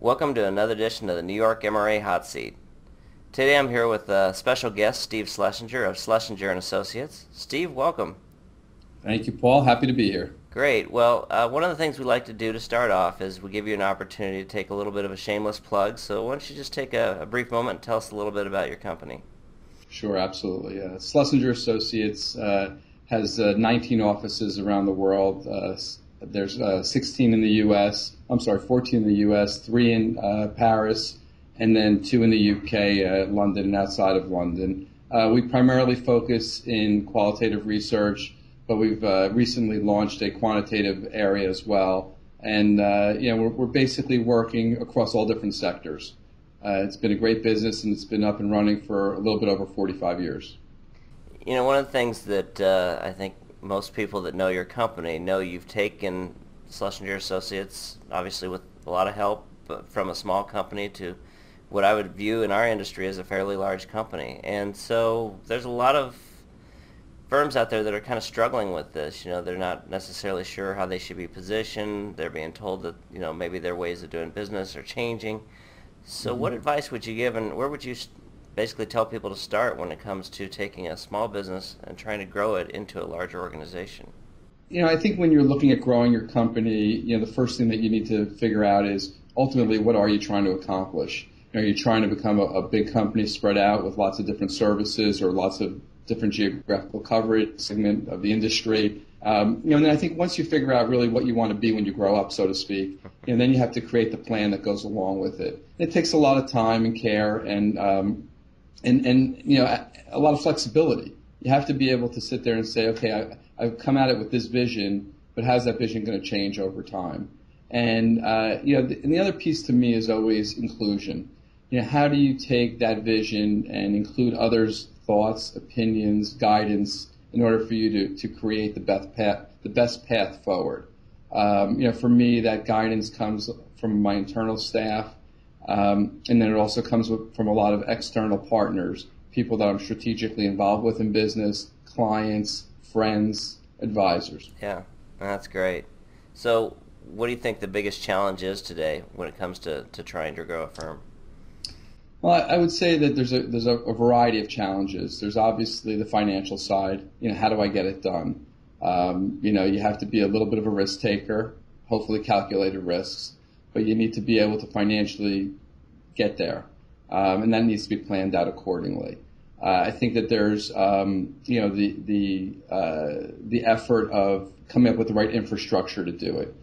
Welcome to another edition of the New York MRA Hot Seat. Today I'm here with special guest Steve Schlesinger of Schlesinger Associates. Steve, welcome. Thank you, Paul. Happy to be here. Great. Well, one of the things we like to do to start off is we give you an opportunity to take a little bit of a shameless plug. So why don't you just take a brief moment and tell us a little bit about your company? Sure, absolutely. Schlesinger Associates has 19 offices around the world. There's 16 in the U.S. I'm sorry, 14 in the U.S., 3 in Paris, and then 2 in the U.K., London, and outside of London. We primarily focus in qualitative research, but we've recently launched a quantitative area as well. And we're basically working across all different sectors. It's been a great business, and it's been up and running for a little bit over 45 years. You know, one of the things that I think most people that know your company know you've taken Schlesinger Associates, obviously with a lot of help, but from a small company to what I would view in our industry as a fairly large company. And so there's a lot of firms out there that are kind of struggling with this. You know, they're not necessarily sure how they should be positioned. They're being told that, you know, maybe their ways of doing business are changing. So what advice would you give, and where would you basically tell people to start when it comes to taking a small business and trying to grow it into a larger organization? I think when you're looking at growing your company, the first thing that you need to figure out is ultimately what are you trying to accomplish? Are you trying to become a big company spread out with lots of different services or lots of different geographical coverage segment of the industry? And then I think once you figure out really what you want to be when you grow up, so to speak, then you have to create the plan that goes along with it. It takes a lot of time and care and a lot of flexibility. You have to be able to sit there and say, okay, I've come at it with this vision, but how's that vision going to change over time? And and the other piece to me is always inclusion. How do you take that vision and include others' thoughts, opinions, guidance in order for you to create the best path forward? For me, that guidance comes from my internal staff. And then it also comes from a lot of external partners, people that I'm strategically involved with in business, clients, friends, advisors. Yeah, that's great. So what do you think the biggest challenge is today when it comes to trying to grow a firm? Well, I would say that there's a variety of challenges. There's obviously the financial side. How do I get it done? You have to be a little bit of a risk taker, hopefully calculated risks, but you need to be able to financially get there, and that needs to be planned out accordingly. I think that there's the effort of coming up with the right infrastructure to do it.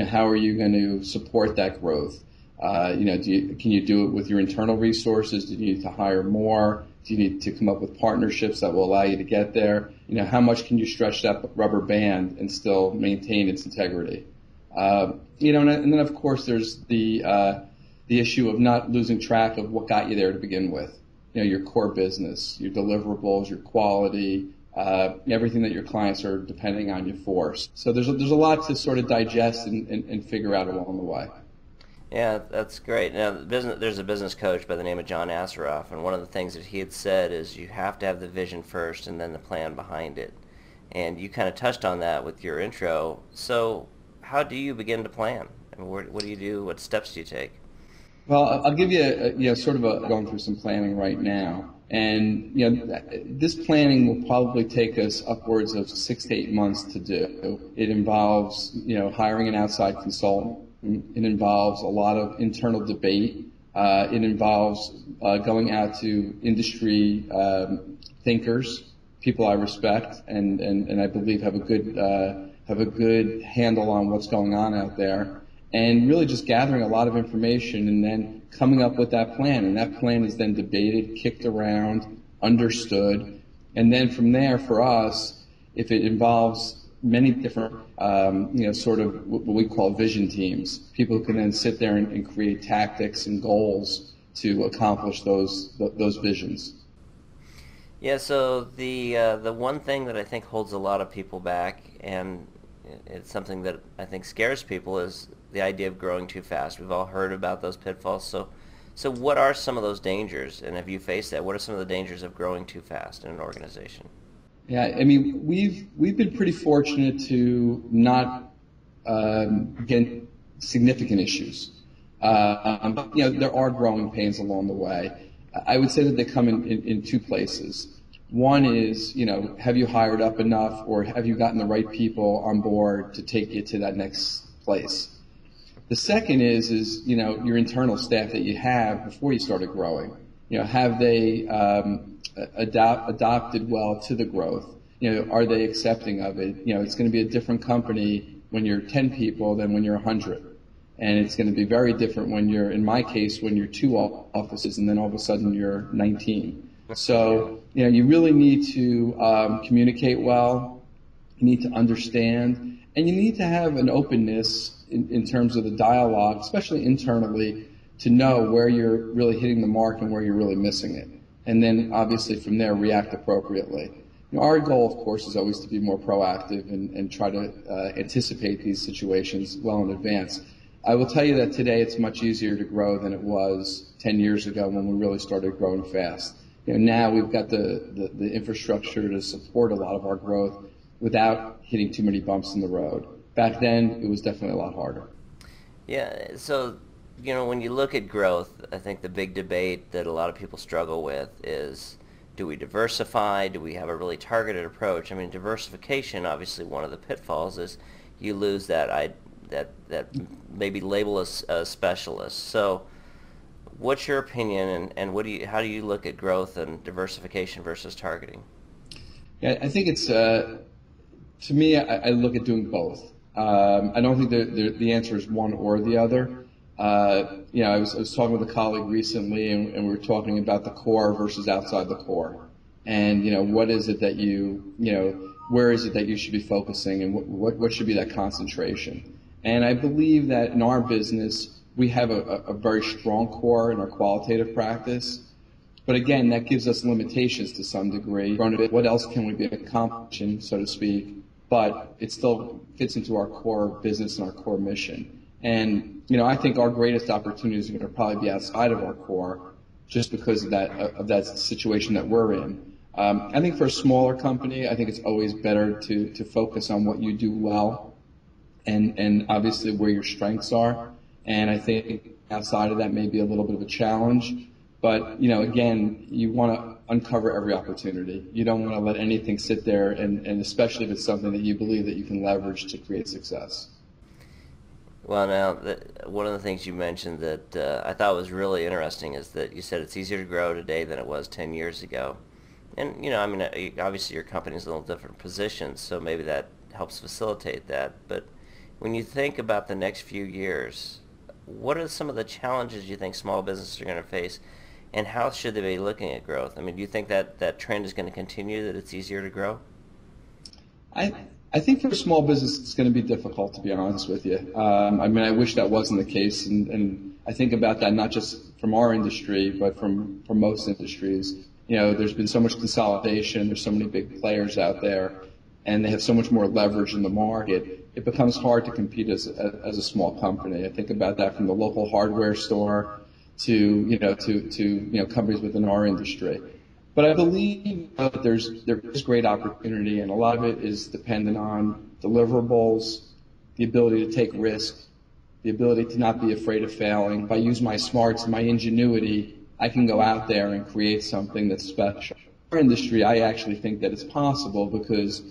How are you going to support that growth? Can you do it with your internal resources? Do you need to hire more? Do you need to come up with partnerships that will allow you to get there? How much can you stretch that rubber band and still maintain its integrity? And then of course there's the issue of not losing track of what got you there to begin with. Your core business, your deliverables, your quality, everything that your clients are depending on you for. So there's a lot to sort of digest and figure out along the way. Yeah, that's great. Now, there's a business coach by the name of John Asseroff, and one of the things that he had said is you have to have the vision first and then the plan behind it. And you kind of touched on that with your intro. So how do you begin to plan? I mean, what do you do? What steps do you take? Well, I'll give you going through some planning right now. And, this planning will probably take us upwards of 6 to 8 months to do. It involves, hiring an outside consultant. It involves a lot of internal debate. It involves going out to industry thinkers, people I respect and I believe have a good handle on what's going on out there, and really just gathering a lot of information and then coming up with that plan. And that plan is then debated, kicked around, understood, and then from there, for us, if it involves many different, sort of what we call vision teams. People can then sit there and create tactics and goals to accomplish those visions. Yeah, so the one thing that I think holds a lot of people back, and it's something that I think scares people, is the idea of growing too fast. We've all heard about those pitfalls. So what are some of those dangers, and have you faced that? What are some of the dangers of growing too fast in an organization? Yeah, I mean, we've been pretty fortunate to not get significant issues. But, there are growing pains along the way. I would say that they come in two places. One is, have you hired up enough, or have you gotten the right people on board to take you to that next place? The second is your internal staff that you have before you started growing. Have they adopted well to the growth? Are they accepting of it? It's going to be a different company when you're 10 people than when you're 100. And it's going to be very different when you're, in my case, when you're two offices and then all of a sudden you're 19. So, you really need to communicate well. You need to understand, and you need to have an openness in terms of the dialogue, especially internally, to know where you're really hitting the mark and where you're really missing it. And then, obviously, from there, react appropriately. Our goal, of course, is always to be more proactive and try to anticipate these situations well in advance. I will tell you that today it's much easier to grow than it was 10 years ago when we really started growing fast. Now we've got the infrastructure to support a lot of our growth without hitting too many bumps in the road. Back then, it was definitely a lot harder. Yeah, so, when you look at growth, I think the big debate that a lot of people struggle with is, do we diversify? Do we have a really targeted approach? I mean, diversification, obviously one of the pitfalls is you lose that maybe label as a specialist. So what's your opinion, and how do you look at growth and diversification versus targeting? Yeah, I think it's, to me, I look at doing both. I don't think the answer is one or the other. I was talking with a colleague recently, and we were talking about the core versus outside the core. And, what is it that where is it that you should be focusing, and what should be that concentration? And I believe that in our business, we have a very strong core in our qualitative practice. But again, that gives us limitations to some degree. What else can we be accomplishing, so to speak? But it still fits into our core business and our core mission. And, I think our greatest opportunities are going to probably be outside of our core just because of that situation that we're in. I think for a smaller company, I think it's always better to focus on what you do well and obviously where your strengths are. And I think outside of that may be a little bit of a challenge. But, again, you want to uncover every opportunity. You don't want to let anything sit there, and especially if it's something that you believe that you can leverage to create success. Well, now, one of the things you mentioned that I thought was really interesting is that you said it's easier to grow today than it was 10 years ago. And, obviously your company's in a little different positions, so maybe that helps facilitate that. But when you think about the next few years, what are some of the challenges you think small businesses are going to face, and how should they be looking at growth? I mean, do you think that trend is going to continue, that it's easier to grow? I think for a small business it's going to be difficult, to be honest with you. I wish that wasn't the case, and I think about that not just from our industry, but from most industries. There's been so much consolidation, there's so many big players out there, and they have so much more leverage in the market. It becomes hard to compete as a small company. I think about that from the local hardware store to companies within our industry. But I believe that there's great opportunity, and a lot of it is dependent on deliverables, the ability to take risk, the ability to not be afraid of failing. If I use my smarts and my ingenuity, I can go out there and create something that's special. In our industry, I actually think that it's possible because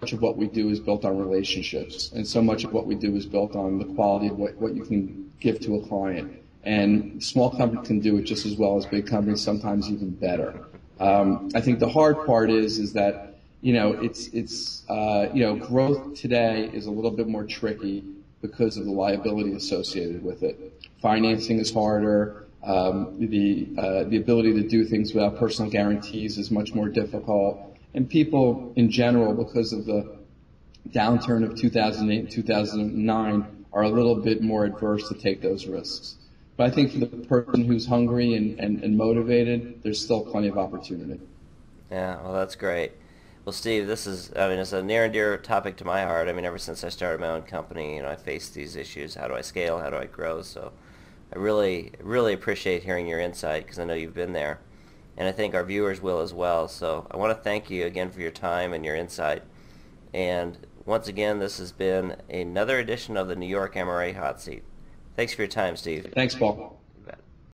much of what we do is built on relationships, and so much of what we do is built on the quality of what you can give to a client. And small companies can do it just as well as big companies, sometimes even better. I think the hard part is that growth today is a little bit more tricky because of the liability associated with it. Financing is harder. The ability to do things without personal guarantees is much more difficult. And people in general, because of the downturn of 2008 and 2009, are a little bit more adverse to take those risks. But I think for the person who's hungry and motivated, there's still plenty of opportunity. Yeah, well, that's great. Well, Steve, it's a near and dear topic to my heart. Ever since I started my own company, I faced these issues. How do I scale? How do I grow? So I really, really appreciate hearing your insight because I know you've been there. And I think our viewers will as well. So I want to thank you again for your time and your insight. And once again, this has been another edition of the New York MRA Hot Seat. Thanks for your time, Steve. Thanks, Paul.